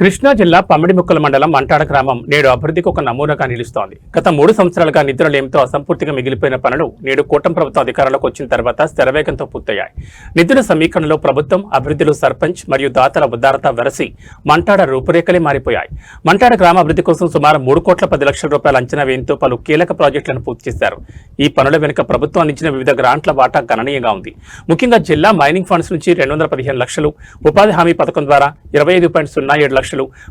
కృష్ణా జిల్లా పమిడిముక్కల మండలం మంటాడ గ్రామం నేడు అభివృద్ధికి ఒక నమూనాగా నిలుస్తోంది. గత 3 సంవత్సరాలుగా నిధులలేమితో అసంపూర్తిగా మిగిలిపోయిన పనులు నేడు కూటమి ప్రభుత్వం అధికారంలోకి వచ్చిన తర్వాత శరవేగంతో పూర్తయ్యాయి. నిధుల సమీకరణలో ప్రభుత్వం, అభివృద్ధిలో సర్పంచ్ మరియు దాతల ఉదారత వెరసి మంటాడ రూపురేఖలే మారిపోయాయి. మంటాడ గ్రామ అభివృద్ధి కోసం సుమారు 3,10,00,000 రూపాయల అంచనా వ్యయంతో పలు కీలక ప్రాజెక్టులను పూర్తి చేశారు. ఈ పనుల వెనుక ప్రభుత్వం అందించిన వివిధ గ్రాంట్ల వాటా గణనీయంగా ఉంది. ముఖ్యంగా జిల్లా మైనింగ్ ఫండ్స్ నుంచి 215 లక్షలు, ఉపాధి హామీ పథకం ద్వారా 25.07 లక్షలు,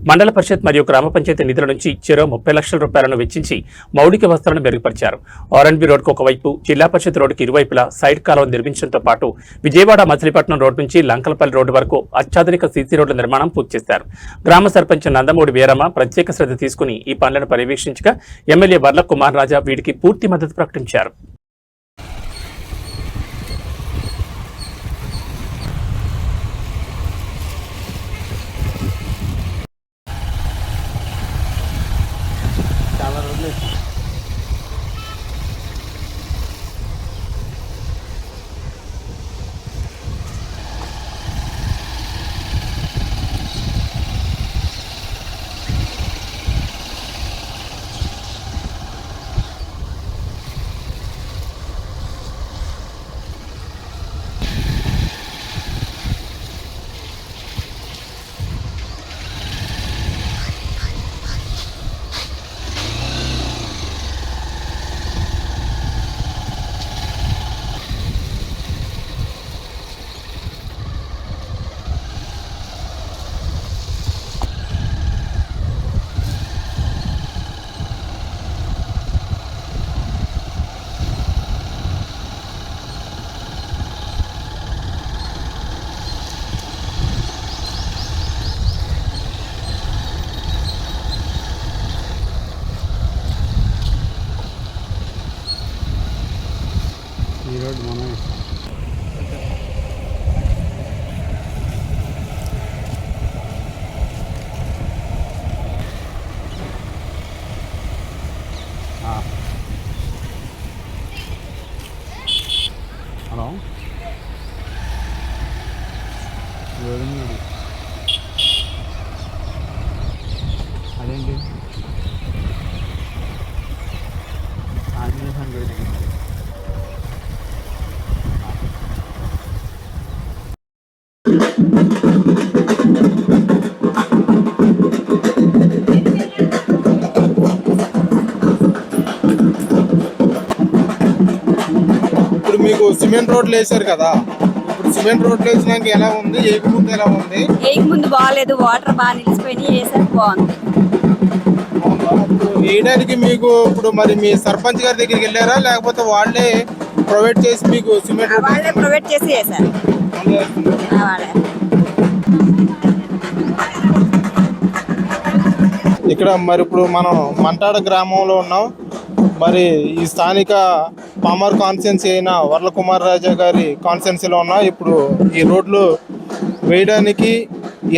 మండల పరిషత్ మరియు గ్రామ పంచాయతీ నిధుల నుంచి చెరో 30 లక్షల రూపాయలను వెచ్చించి మౌలిక వసతులను మెరుగుపరిచారు. ఆర్ఎన్బి రోడ్కు ఒకవైపు, జిల్లా పరిషత్ రోడ్డుకి ఇరువైపులా సైడ్ కాలువ నిర్మించడంతో పాటు విజయవాడ మచిలీపట్నం రోడ్డు నుంచి లంకలపల్లి రోడ్డు వరకు అత్యాధునిక సీసీ రోడ్ల నిర్మాణం పూర్తి చేశారు. గ్రామ సర్పంచ్ నందమూడి వీరమ్మ ప్రత్యేక శ్రద్ధ తీసుకుని ఈ పనులను పర్యవేక్షించగా ఎమ్మెల్యే వర్ల కుమార్ రాజా వీటికి పూర్తి మద్దతు ప్రకటించారు. హలో అదేంటి ఆంజనేయ స్వామి గుడి దగ్గర ఇప్పుడు మీకు సిమెంట్ రోడ్లు వేసారు కదా, ఇప్పుడు సిమెంట్ రోడ్లు వేసినాక ఎలా ఉంది? ఏకి ముందు ఎలా ఉంది? ఏకి ముందు బాగాలేదు, వాటర్ బాగా నిలిచిపోయినాయి. వేసాక బాగుంది. వేయడానికి మీకు ఇప్పుడు మరి మీ సర్పంచ్ గారి దగ్గరికి వెళ్ళారా, లేకపోతే వాళ్ళే ప్రొవైడ్ చేసి మీకు సిమెంట్ రోడ్? వాళ్ళే ప్రొవైడ్ చేసి వేసారు. ఇక్కడ మరి ఇప్పుడు మనం మంటాడ గ్రామంలో ఉన్నాం. మరి ఈ స్థానిక పామర్ కాన్స్టిట్యున్సీ అయిన వర్ల కుమార్ రాజా గారి కాన్స్టిట్యున్సీలో ఉన్నాం. ఇప్పుడు ఈ రోడ్లు వేయడానికి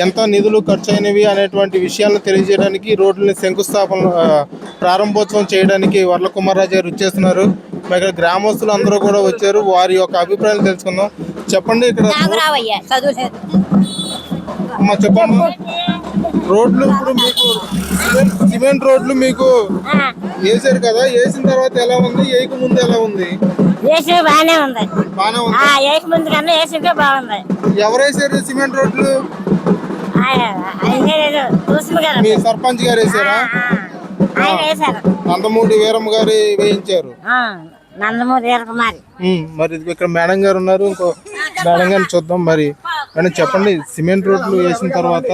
ఎంత నిధులు ఖర్చు అయినవి అనేటువంటి విషయాలను తెలియజేయడానికి రోడ్లని శంకుస్థాపన ప్రారంభోత్సవం చేయడానికి వర్ల కుమార్ రాజా గారు వచ్చేస్తున్నారు. ఇక్కడ గ్రామస్తులు అందరూ కూడా వచ్చారు. వారి యొక్క అభిప్రాయాలు తెలుసుకుందాం. చెప్పండి, ఇక్కడ చెప్పమ్మా, రోడ్లు ఇప్పుడు మీకు సిమెంట్ రోడ్లు మీకు వేసారు కదా, వేసిన తర్వాత ఎలా ఉంది? ఏకి ముందు ఎలా ఉంది? బాగానే ఉంది. బాగానే ఉంది. ఏకి ముందు కన్నా వేసింటే బాగుంది. ఎవరు వేసారు సిమెంట్ రోడ్లు? మీ సర్పంచ్ గారు వేసారా? నందమూడి వీరమ్మ గారు వేయించారు. మరి ఇక్కడ మేడం గారు ఉన్నారు, ఇంకో మేడం గారిని చూద్దాం. మరి అని చెప్పండి, సిమెంట్ రోడ్లు వేసిన తర్వాత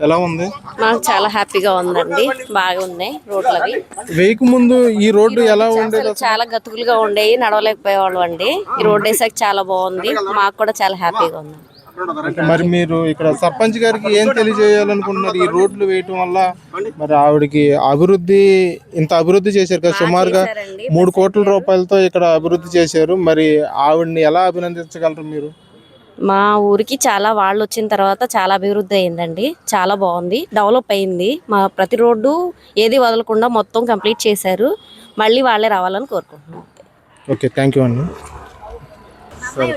ఎలా ఉంది? మాకు చాలా హ్యాపీగా ఉందండి, బాగా ఉన్నాయి రోడ్లు. అవి వేయక ముందు ఈ రోడ్డు ఎలా ఉండేది? చాలా గతుకులుగా ఉండేవి, నడవలేకపోయేవాళ్ళు అండి. ఈ రోడ్డు వేసాక చాలా బాగుంది, మాకు కూడా చాలా హ్యాపీగా ఉంది. మరి మీరు ఇక్కడ సర్పంచ్ గారికి ఏం తెలియజేయాలనుకుంటున్నారు? ఈ రోడ్లు వేయటం వల్ల మరి ఆవిడకి ఇంత అభివృద్ధి చేశారు కదా, సుమారుగా 3 కోట్ల రూపాయలతో ఇక్కడ అభివృద్ధి చేశారు. మరి ఆవిడని ఎలా అభినందించగలరు మీరు? మా ఊరికి చాలా వాళ్ళు వచ్చిన తర్వాత చాలా అభివృద్ధి అయిందండి, చాలా బాగుంది, డెవలప్ అయింది. మా ప్రతి రోడ్డు ఏది వదలకుండా మొత్తం కంప్లీట్ చేశారు. మళ్ళీ వాళ్ళే రావాలని కోరుకుంటున్నాం. ఓకే, థ్యాంక్ యూ అండి. సరే,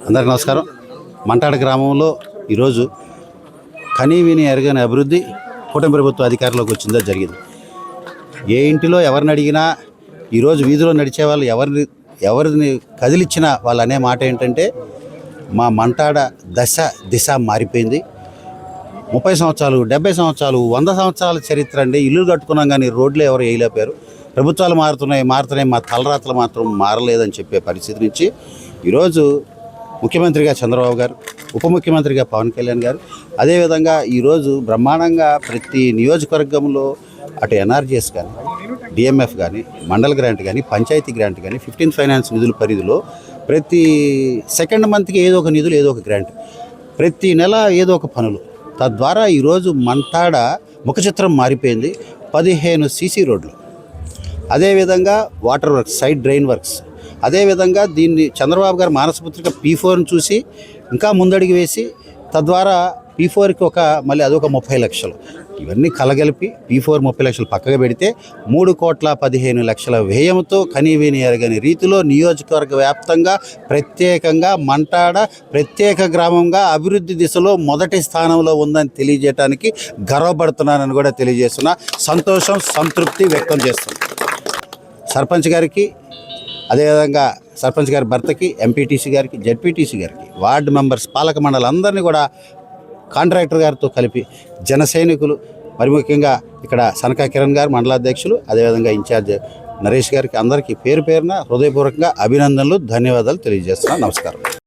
అందరికీ నమస్కారం. మంటాడ గ్రామంలో ఈరోజు కనీవిని ఎరగని అభివృద్ధి కూటమి ప్రభుత్వ అధికారంలోకి వచ్చిందో జరిగింది. ఏ ఇంటిలో ఎవరిని అడిగినా ఈరోజు వీధిలో నడిచే వాళ్ళు ఎవరిని కదిలిచ్చినా వాళ్ళు అనే మాట ఏంటంటే మా మంటాడ దిశ మారిపోయింది. 30 సంవత్సరాలు 70 సంవత్సరాలు 100 సంవత్సరాల చరిత్ర అండి. ఇల్లు కట్టుకున్నాం కానీ రోడ్లు ఎవరు వేయలేపారు. ప్రభుత్వాలు మారుతున్నాయి, మా తలరాతలు మాత్రం మారలేదని చెప్పే పరిస్థితి నుంచి ఈరోజు ముఖ్యమంత్రిగా చంద్రబాబు గారు, ఉప ముఖ్యమంత్రిగా పవన్ కళ్యాణ్ గారు, అదేవిధంగా ఈరోజు బ్రహ్మాండంగా ప్రతి నియోజకవర్గంలో అటు ఎన్ఆర్జీఎస్ కానీ, డిఎంఎఫ్ కానీ, మండల్ గ్రాంట్ కానీ, పంచాయతీ గ్రాంట్ కానీ, 15 ఫైనాన్స్ నిధుల పరిధిలో ప్రతి సెకండ్ మంత్కి ఏదో ఒక నిధులు, ఏదో ఒక గ్రాంట్, ప్రతి నెల ఏదో ఒక పనులు. తద్వారా ఈరోజు మంటాడ ముఖచిత్రం మారిపోయింది. 15 సీసీ రోడ్లు, అదేవిధంగా water works, side drain works, అదేవిధంగా దీన్ని చంద్రబాబు గారు మానసపుత్రిక P4ని చూసి ఇంకా ముందడుగు వేసి తద్వారా P4కి మళ్ళీ అదొక 30 లక్షలు. ఇవన్నీ కలగలిపి P4 30 లక్షలు పక్కగా పెడితే 3,15,00,000 వ్యయంతో కనీవిని ఎరగని రీతిలో నియోజకవర్గ వ్యాప్తంగా ప్రత్యేకంగా మంటాడ ప్రత్యేక గ్రామంగా అభివృద్ధి దిశలో మొదటి స్థానంలో ఉందని తెలియజేయడానికి గర్వపడుతున్నానని కూడా తెలియజేస్తున్నా. సంతోషం, సంతృప్తి వ్యక్తం చేస్తున్నాను. సర్పంచ్ గారికి, అదేవిధంగా సర్పంచ్ గారి భర్తకి, ఎంపీటీసీ గారికి, జెడ్పీటీసీ గారికి, వార్డు మెంబర్స్, పాలక మండలి అందరినీ కూడా కాంట్రాక్టర్ గారితో కలిపి జన సైనికులు, మరి ముఖ్యంగా ఇక్కడ సనకా కిరణ్ గారు మండలాధ్యక్షులు, అదేవిధంగా ఇన్ఛార్జ్ నరేష్ గారికి అందరికీ పేరు పేరున హృదయపూర్వకంగా అభినందనలు, ధన్యవాదాలు తెలియజేస్తున్నాను. నమస్కారం.